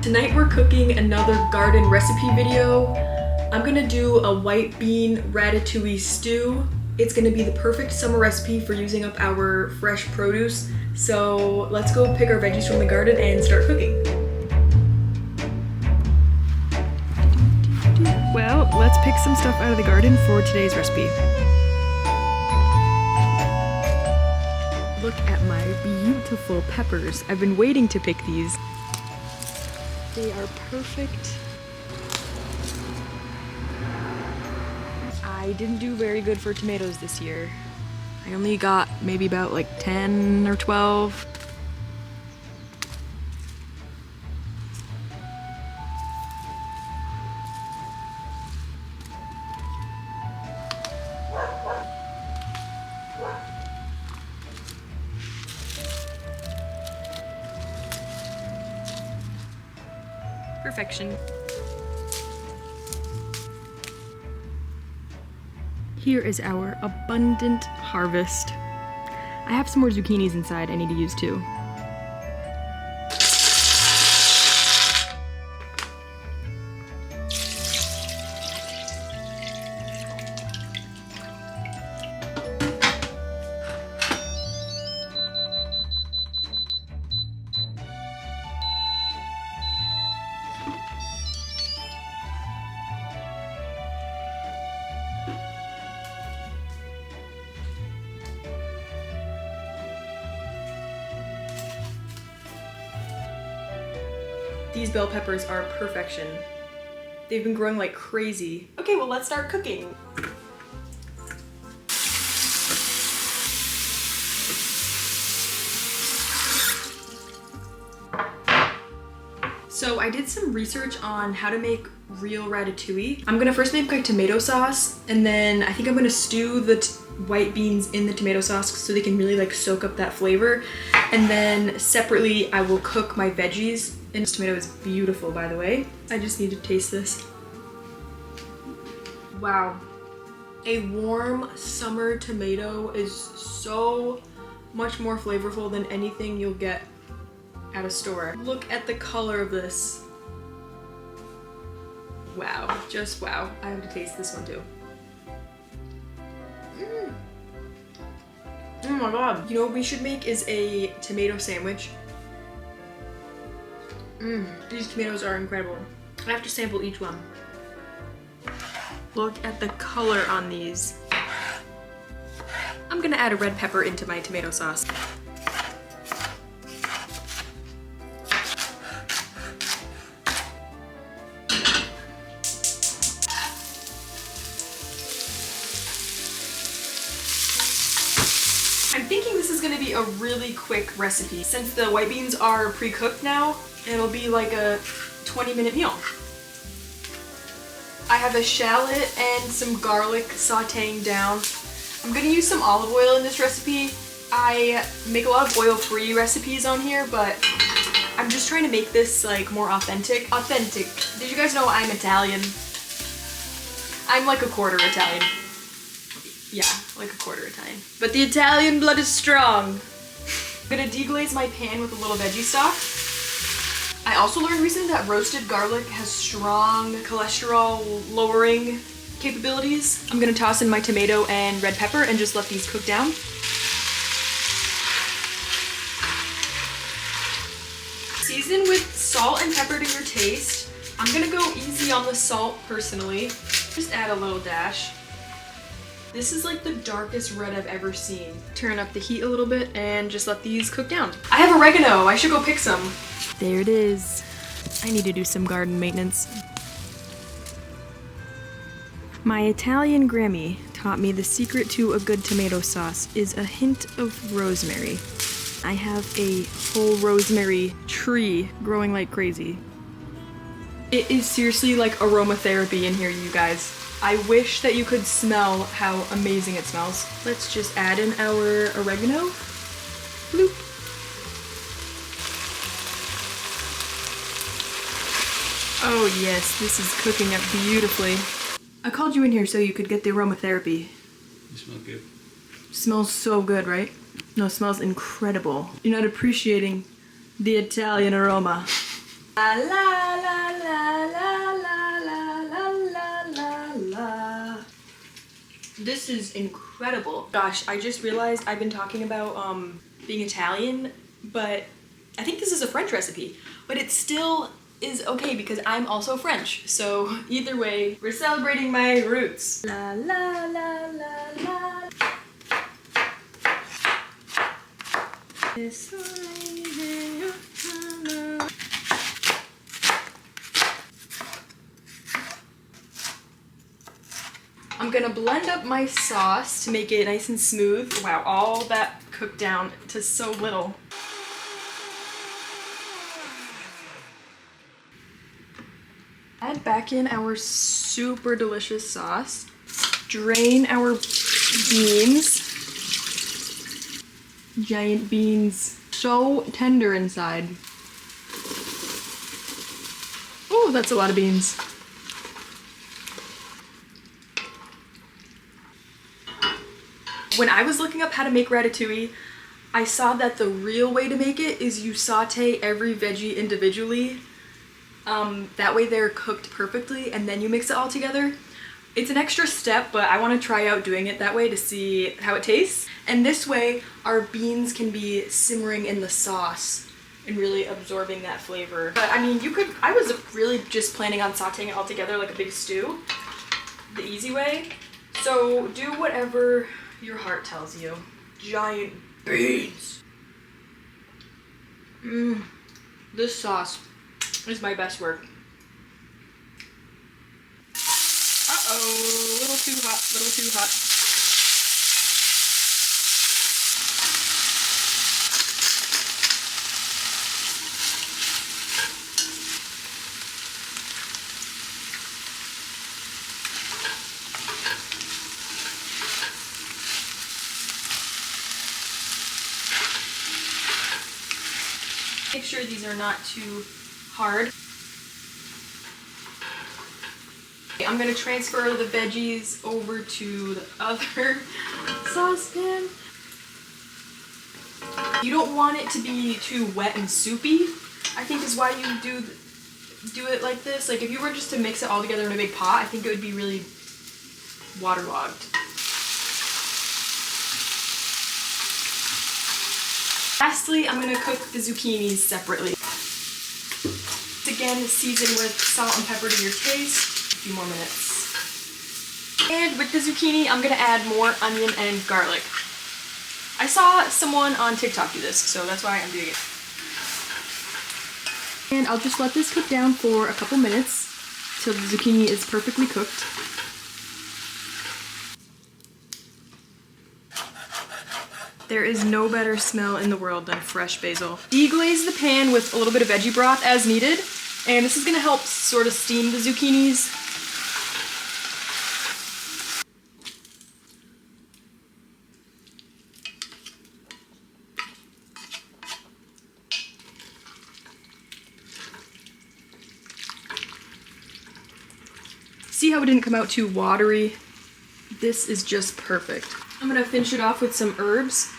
Tonight we're cooking another garden recipe video. I'm gonna do a white bean ratatouille stew. It's gonna be the perfect summer recipe for using up our fresh produce. So let's go pick our veggies from the garden and start cooking. Well, let's pick some stuff out of the garden for today's recipe. Look at my beautiful peppers. I've been waiting to pick these. They are perfect. I didn't do very good for tomatoes this year. I only got maybe about like 10 or 12. Perfection. Here is our abundant harvest. I have some more zucchinis inside I need to use too. These bell peppers are perfection. They've been growing like crazy. Okay, well let's start cooking. So I did some research on how to make real ratatouille. I'm gonna first make my tomato sauce, and then I think I'm gonna stew the white beans in the tomato sauce so they can really like soak up that flavor. And then separately, I will cook my veggies. And this tomato is beautiful, by the way. I just need to taste this. Wow. A warm summer tomato is so much more flavorful than anything you'll get at a store. Look at the color of this. Wow, just wow. I have to taste this one too. Oh my god. You know what we should make is a tomato sandwich. These tomatoes are incredible. I have to sample each one. Look at the color on these. I'm gonna add a red pepper into my tomato sauce. I'm thinking this is gonna be a really quick recipe. Since the white beans are pre-cooked now, it'll be like a 20-minute meal. I have a shallot and some garlic sauteing down. I'm gonna use some olive oil in this recipe. I make a lot of oil-free recipes on here, but I'm just trying to make this like more authentic. Authentic. Did you guys know I'm Italian? I'm like a quarter Italian. Yeah, like a quarter Italian. But the Italian blood is strong. I'm gonna deglaze my pan with a little veggie stock. I also learned recently that roasted garlic has strong cholesterol lowering capabilities. I'm gonna toss in my tomato and red pepper and just let these cook down. Season with salt and pepper to your taste. I'm gonna go easy on the salt personally. Just add a little dash. This is like the darkest red I've ever seen. Turn up the heat a little bit and just let these cook down. I have oregano, I should go pick some. There it is. I need to do some garden maintenance. My Italian Grammy taught me the secret to a good tomato sauce is a hint of rosemary. I have a whole rosemary tree growing like crazy. It is seriously like aromatherapy in here, you guys. I wish that you could smell how amazing it smells. Let's just add in our oregano. Bloop. Oh yes, this is cooking up beautifully. I called you in here so you could get the aromatherapy. You smell good. Smells so good, right? No, it smells incredible. You're not appreciating the Italian aroma. La la la la la la la la la la. This is incredible. Gosh, I just realized I've been talking about being Italian, but I think this is a French recipe. But it still is okay because I'm also French. So either way, we're celebrating my roots. La la la la la. I'm gonna blend up my sauce to make it nice and smooth. Wow, all that cooked down to so little. Add back in our super delicious sauce. Drain our beans. Giant beans. So tender inside. Oh, that's a lot of beans. When I was looking up how to make ratatouille, I saw that the real way to make it is you saute every veggie individually. That way they're cooked perfectly and then you mix it all together. It's an extra step, but I want to try out doing it that way to see how it tastes. And this way our beans can be simmering in the sauce and really absorbing that flavor. But I mean, I was really just planning on sauteing it all together like a big stew, the easy way. So do whatever your heart tells you. Giant beans. This sauce is my best work. Uh-oh, a little too hot, a little too hot. Make sure these are not too hard. I'm gonna transfer the veggies over to the other saucepan. You don't want it to be too wet and soupy, I think is why you do it like this. Like if you were just to mix it all together in a big pot, I think it would be really waterlogged. Lastly, I'm gonna cook the zucchinis separately. Again, season with salt and pepper to your taste. A few more minutes. And with the zucchini, I'm gonna add more onion and garlic. I saw someone on TikTok do this, so that's why I'm doing it. And I'll just let this cook down for a couple minutes till the zucchini is perfectly cooked. There is no better smell in the world than fresh basil. Deglaze the pan with a little bit of veggie broth as needed, and this is gonna help sort of steam the zucchinis. See how it didn't come out too watery? This is just perfect. I'm gonna finish it off with some herbs.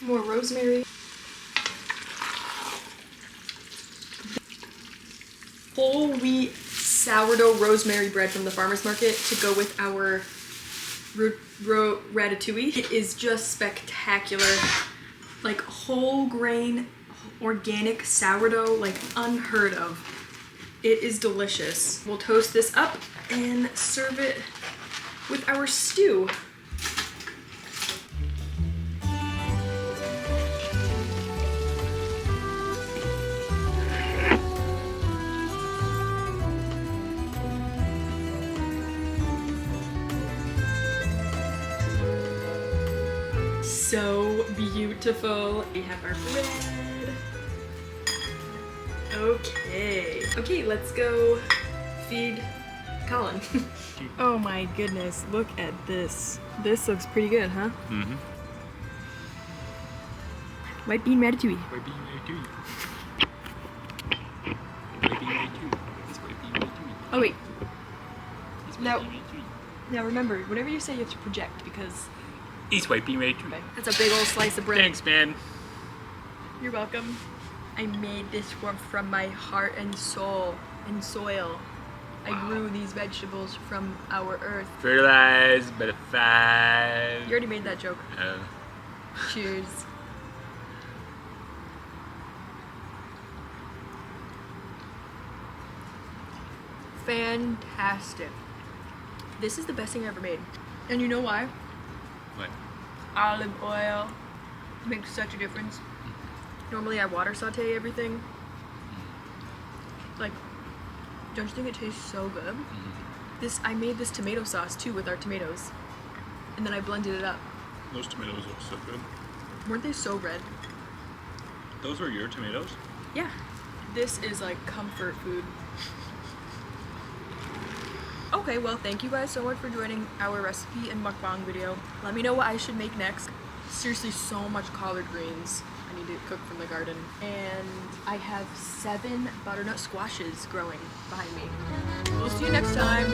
More rosemary. Whole wheat sourdough rosemary bread from the farmer's market to go with our ratatouille. It is just spectacular. Like whole grain, organic sourdough, like unheard of. It is delicious. We'll toast this up and serve it with our stew. So beautiful. We have our bread. Okay, let's go feed Colin. Oh my goodness, look at this. This looks pretty good, huh? Mm-hmm. White bean ratatouille. White bean ratatouille. White bean ratatouille. It's white bean ratatouille. Oh wait. Now remember, whatever you say you have to project because... It's white bean ratatouille. Okay. That's a big old slice of bread. Thanks, man. You're welcome. I made this from my heart and soul and soil. I grew these vegetables from our earth. Fertilized by the 5. You already made that joke. Oh. Cheers. Fantastic. This is the best thing I ever made. And you know why? What? Olive oil makes such a difference. Normally I water saute everything. Like, don't you think it tastes so good? I made this tomato sauce too with our tomatoes. And then I blended it up. Those tomatoes look so good. Weren't they so red? Those were your tomatoes? Yeah. This is like comfort food. Okay, well, thank you guys so much for joining our recipe and mukbang video. Let me know what I should make next. Seriously, so much collard greens I need to cook from the garden. And I have 7 butternut squashes growing behind me. We'll see you next time.